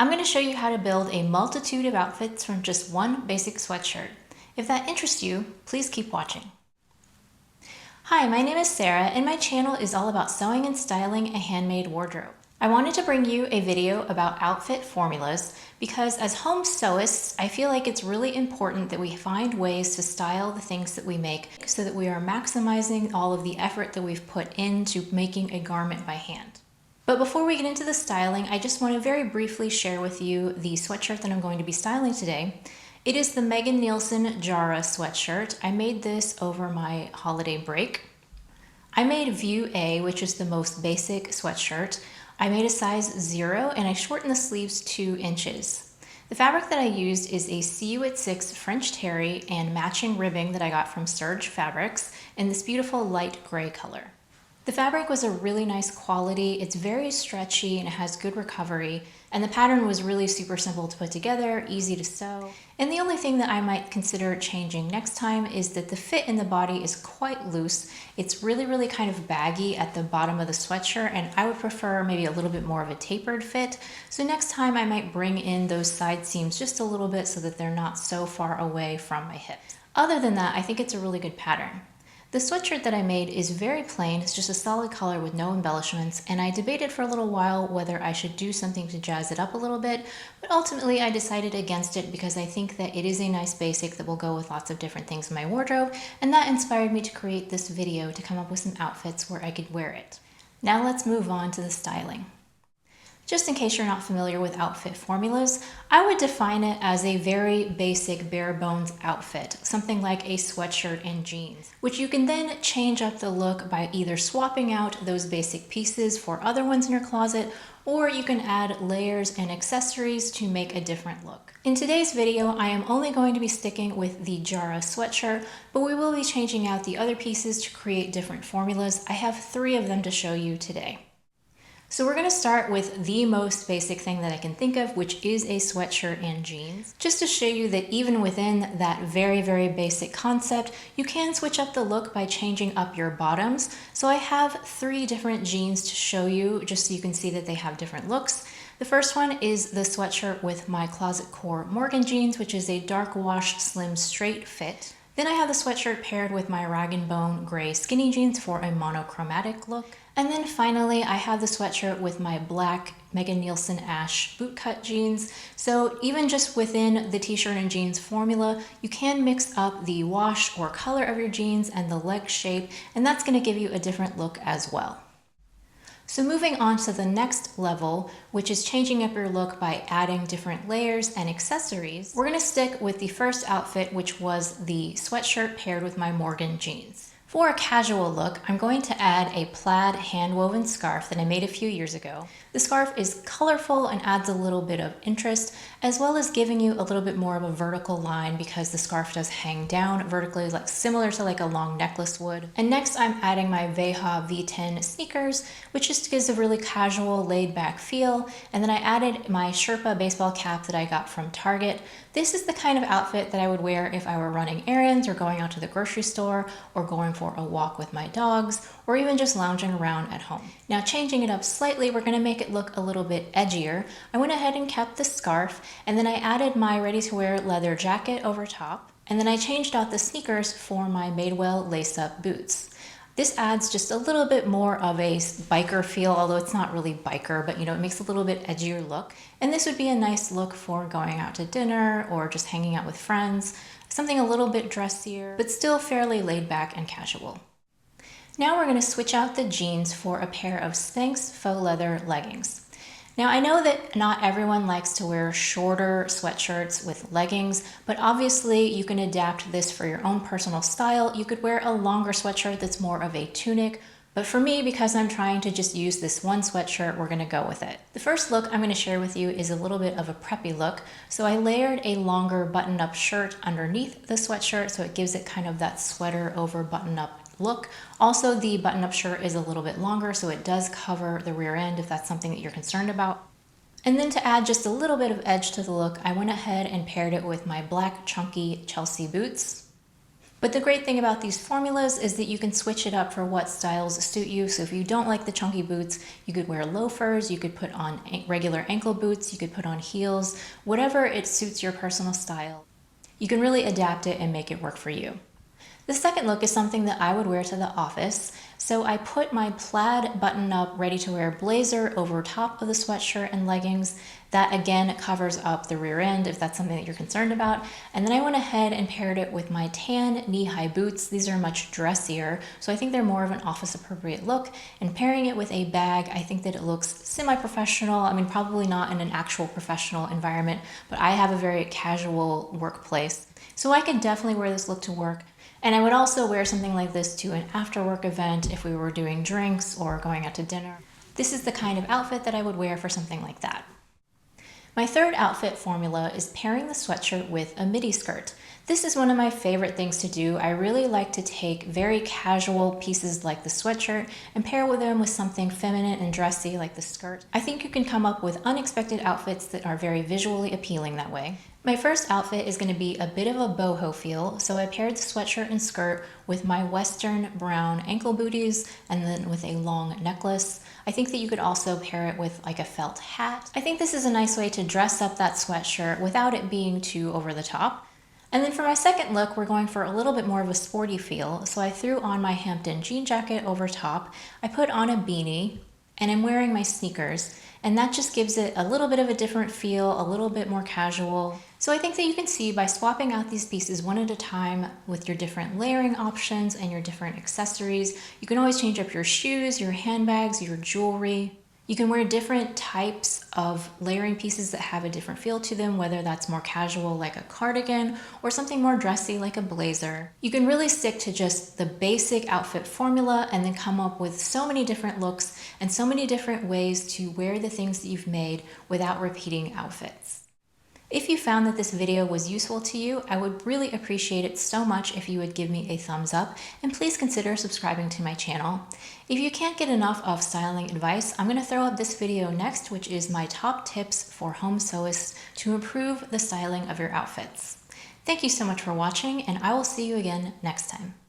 I'm going to show you how to build a multitude of outfits from just one basic sweatshirt. If that interests you, please keep watching. Hi, my name is Sarah and my channel is all about sewing and styling a handmade wardrobe. I wanted to bring you a video about outfit formulas because as home sewists, I feel like it's really important that we find ways to style the things that we make so that we are maximizing all of the effort that we've put into making a garment by hand. But before we get into the styling, I just want to very briefly share with you the sweatshirt that I'm going to be styling today. It is the Megan Nielsen Jarrah Sweatshirt. I made this over my holiday break. I made View A, which is the most basic sweatshirt. I made a size 0 and I shortened the sleeves 2 inches. The fabric that I used is a CU at 6 French terry and matching ribbing that I got from Serge Fabrics in this beautiful light gray color. The fabric was a really nice quality, it's very stretchy and it has good recovery, and the pattern was really super simple to put together, easy to sew. And the only thing that I might consider changing next time is that the fit in the body is quite loose. It's really kind of baggy at the bottom of the sweatshirt, and I would prefer maybe a little bit more of a tapered fit. So next time I might bring in those side seams just a little bit so that they're not so far away from my hips. Other than that, I think it's a really good pattern. The sweatshirt that I made is very plain, it's just a solid color with no embellishments, and I debated for a little while whether I should do something to jazz it up a little bit, but ultimately I decided against it because I think that it is a nice basic that will go with lots of different things in my wardrobe, and that inspired me to create this video to come up with some outfits where I could wear it. Now let's move on to the styling. Just in case you're not familiar with outfit formulas, I would define it as a very basic bare bones outfit, something like a sweatshirt and jeans, which you can then change up the look by either swapping out those basic pieces for other ones in your closet, or you can add layers and accessories to make a different look. In today's video, I am only going to be sticking with the Jarrah sweatshirt, but we will be changing out the other pieces to create different formulas. I have 3 of them to show you today. So we're going to start with the most basic thing that I can think of, which is a sweatshirt and jeans. Just to show you that even within that very basic concept, you can switch up the look by changing up your bottoms. So I have 3 different jeans to show you, just so you can see that they have different looks. The first one is the sweatshirt with my Closet Core Morgan jeans, which is a dark wash, slim, straight fit. Then I have the sweatshirt paired with my Rag & Bone gray skinny jeans for a monochromatic look. And then finally, I have the sweatshirt with my black Megan Nielsen Ash bootcut jeans. So even just within the t-shirt and jeans formula, you can mix up the wash or color of your jeans and the leg shape, and that's going to give you a different look as well. So moving on to the next level, which is changing up your look by adding different layers and accessories, we're going to stick with the first outfit, which was the sweatshirt paired with my Morgan jeans. For a casual look, I'm going to add a plaid hand-woven scarf that I made a few years ago. The scarf is colorful and adds a little bit of interest, as well as giving you a little bit more of a vertical line because the scarf does hang down vertically, like similar to like a long necklace would. And next I'm adding my Veja V10 sneakers, which just gives a really casual, laid-back feel. And then I added my Sherpa baseball cap that I got from Target. This is the kind of outfit that I would wear if I were running errands or going out to the grocery store or going for a walk with my dogs, or even just lounging around at home. Now changing it up slightly, we're going to make it look a little bit edgier. I went ahead and kept the scarf, and then I added my ready-to-wear leather jacket over top, and then I changed out the sneakers for my Madewell lace-up boots. This adds just a little bit more of a biker feel, although it's not really biker, but you know, it makes a little bit edgier look. And this would be a nice look for going out to dinner or just hanging out with friends. Something a little bit dressier, but still fairly laid back and casual. Now we're going to switch out the jeans for a pair of Spanx faux leather leggings. Now I know that not everyone likes to wear shorter sweatshirts with leggings, but obviously you can adapt this for your own personal style. You could wear a longer sweatshirt that's more of a tunic, but for me, because I'm trying to just use this one sweatshirt, we're going to go with it. The first look I'm going to share with you is a little bit of a preppy look. So I layered a longer button-up shirt underneath the sweatshirt, so it gives it kind of that sweater over button-up look. Also, the button-up shirt is a little bit longer, so it does cover the rear end if that's something that you're concerned about. And then to add just a little bit of edge to the look, I went ahead and paired it with my black chunky Chelsea boots. But the great thing about these formulas is that you can switch it up for what styles suit you. So if you don't like the chunky boots, you could wear loafers, you could put on regular ankle boots, you could put on heels, whatever it suits your personal style. You can really adapt it and make it work for you. The second look is something that I would wear to the office. So I put my plaid button-up ready-to-wear blazer over top of the sweatshirt and leggings. That again covers up the rear end if that's something that you're concerned about. And then I went ahead and paired it with my tan knee-high boots. These are much dressier, so I think they're more of an office-appropriate look. And pairing it with a bag, I think that it looks semi-professional. I mean, probably not in an actual professional environment, but I have a very casual workplace. So I could definitely wear this look to work. And I would also wear something like this to an after-work event if we were doing drinks or going out to dinner. This is the kind of outfit that I would wear for something like that. My third outfit formula is pairing the sweatshirt with a midi skirt. This is one of my favorite things to do. I really like to take very casual pieces like the sweatshirt and pair with them with something feminine and dressy like the skirt. I think you can come up with unexpected outfits that are very visually appealing that way. My first outfit is going to be a bit of a boho feel, so I paired the sweatshirt and skirt with my western brown ankle booties and then with a long necklace. I think that you could also pair it with like a felt hat. I think this is a nice way to dress up that sweatshirt without it being too over the top. And then for my second look, we're going for a little bit more of a sporty feel. So I threw on my Hampton jean jacket over top. I put on a beanie and I'm wearing my sneakers. And that just gives it a little bit of a different feel, a little bit more casual. So I think that you can see by swapping out these pieces one at a time with your different layering options and your different accessories, you can always change up your shoes, your handbags, your jewelry. You can wear different types of layering pieces that have a different feel to them, whether that's more casual like a cardigan or something more dressy like a blazer. You can really stick to just the basic outfit formula and then come up with so many different looks and so many different ways to wear the things that you've made without repeating outfits. If you found that this video was useful to you, I would really appreciate it so much if you would give me a thumbs up, and please consider subscribing to my channel. If you can't get enough of styling advice, I'm going to throw up this video next, which is my top tips for home sewists to improve the styling of your outfits. Thank you so much for watching, and I will see you again next time.